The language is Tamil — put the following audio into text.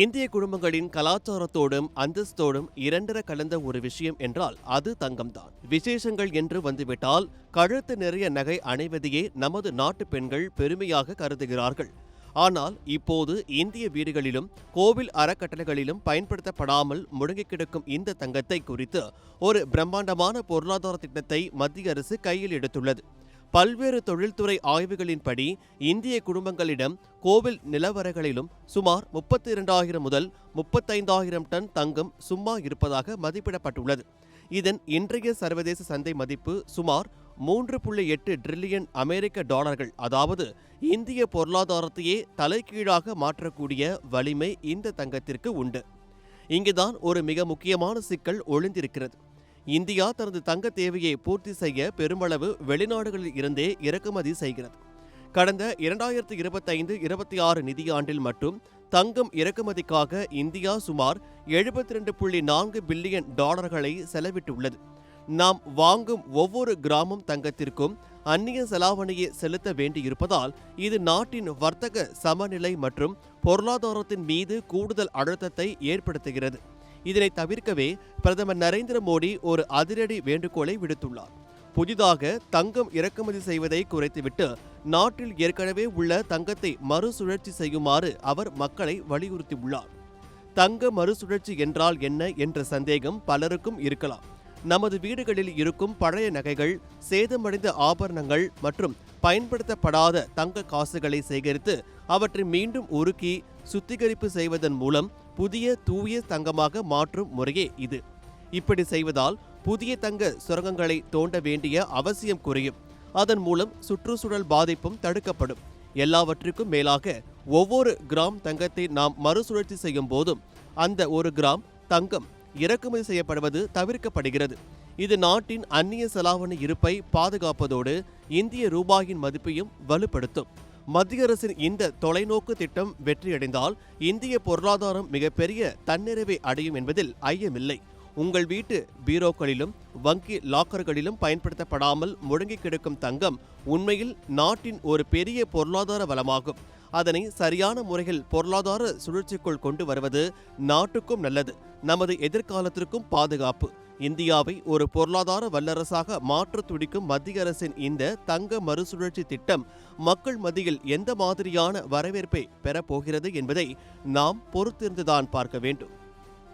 இந்திய குடும்பங்களின் கலாச்சாரத்தோடும் அந்தஸ்தோடும் இரண்டர கலந்த ஒரு விஷயம் என்றால் அது தங்கம்தான். விசேஷங்கள் என்று வந்துவிட்டால் கழுத்து நிறைய நகை அணிவதையே நமது நாட்டு பெண்கள் பெருமையாக கருதுகிறார்கள். ஆனால் இப்போது இந்திய வீடுகளிலும் கோவில் அறக்கட்டளைகளிலும் பயன்படுத்தப்படாமல் முடங்கி கிடக்கும் இந்த தங்கத்தை குறித்து ஒரு பிரம்மாண்டமான பொருளாதார திட்டத்தை மத்திய அரசு கையில் எடுத்துள்ளது. பல்வேறு தொழில்துறை ஆய்வுகளின்படி இந்திய குடும்பங்களிடம் கோவில் நிலவரைகளிலும் சுமார் 32,000 முதல் 35,000 டன் தங்கம் சும்மா இருப்பதாக மதிப்பிடப்பட்டுள்ளது. இதன் இன்றைய சர்வதேச சந்தை மதிப்பு சுமார் 3.8 டிரில்லியன் அமெரிக்க டாலர்கள். அதாவது இந்திய பொருளாதாரத்தையே தலைகீழாக மாற்றக்கூடிய வலிமை இந்த தங்கத்திற்கு உண்டு. இங்குதான் ஒரு மிக முக்கியமான சிக்கல் ஒளிந்திருக்கிறது. இந்தியா தனது தங்க தேவையை பூர்த்தி செய்ய பெருமளவு வெளிநாடுகளில் இருந்தே இறக்குமதி செய்கிறது. கடந்த 2025-26 நிதியாண்டில் மட்டும் தங்கம் இறக்குமதிக்காக இந்தியா சுமார் 72.4 பில்லியன் டாலர்களை செலவிட்டுள்ளது. நாம் வாங்கும் ஒவ்வொரு கிராமம் தங்கத்திற்கும் அந்நிய செலாவணியை செலுத்த வேண்டியிருப்பதால் இது நாட்டின் வர்த்தக சமநிலை மற்றும் பொருளாதாரத்தின் மீது கூடுதல் அழுத்தத்தை ஏற்படுத்துகிறது. இதனை தவிர்க்கவே பிரதமர் நரேந்திர மோடி ஒரு அதிரடி வேண்டுகோளை விடுத்துள்ளார். புதிதாக தங்கம் இறக்குமதி செய்வதை குறைத்துவிட்டு நாட்டில் ஏற்கனவே உள்ள தங்கத்தை மறுசுழற்சி செய்யுமாறு அவர் மக்களை வலியுறுத்தியுள்ளார். தங்க மறுசுழற்சி என்றால் என்ன என்ற சந்தேகம் பலருக்கும் இருக்கலாம். நமது வீடுகளில் இருக்கும் பழைய நகைகள், சேதமடைந்த ஆபரணங்கள் மற்றும் பயன்படுத்தப்படாத தங்க காசுகளை சேகரித்து அவற்றை மீண்டும் உருக்கி சுத்திகரிப்பு செய்வதன் மூலம் புதிய தூய தங்கமாக மாற்றும் முறையே இது. இப்படி செய்வதால் புதிய தங்க சுரங்கங்களை தோண்ட வேண்டிய அவசியம் குறையும். அதன் மூலம் சுற்றுச்சூழல் பாதிப்பும் தடுக்கப்படும். எல்லாவற்றிற்கும் மேலாக ஒவ்வொரு கிராம் தங்கத்தை நாம் மறுசுழற்சி செய்யும் போதும் அந்த ஒரு கிராம் தங்கம் இறக்குமதி செய்யப்படுவது தவிர்க்கப்படுகிறது. இது நாட்டின் அந்நிய செலாவணி இருப்பை பாதுகாப்பதோடு இந்திய ரூபாயின் மதிப்பையும் வலுப்படுத்தும். மத்திய அரசின் இந்த தொலைநோக்கு திட்டம் வெற்றியடைந்தால் இந்திய பொருளாதாரம் மிகப்பெரிய தன்னிறைவை அடையும் என்பதில் ஐயமில்லை. உங்கள் வீட்டு பீரோக்களிலும் வங்கி லாக்கர்களிலும் பயன்படுத்தப்படாமல் முடங்கி கிடக்கும் தங்கம் உண்மையில் நாட்டின் ஒரு பெரிய பொருளாதார வளமாகும். அதனை சரியான முறையில் பொருளாதார சுழற்சிக்குள் கொண்டு வருவது நாட்டுக்கும் நல்லது, நமது எதிர்காலத்திற்கும் பாதுகாப்பு. இந்தியாவை ஒரு பொருளாதார வல்லரசாக மாற்ற துடிக்கும் மத்திய அரசின் இந்த தங்க மறுசுழற்சி திட்டம் மக்கள் மத்தியில் எந்த மாதிரியான வரவேற்பை பெறப்போகிறது என்பதை நாம் பொறுத்திருந்துதான் பார்க்க வேண்டும்.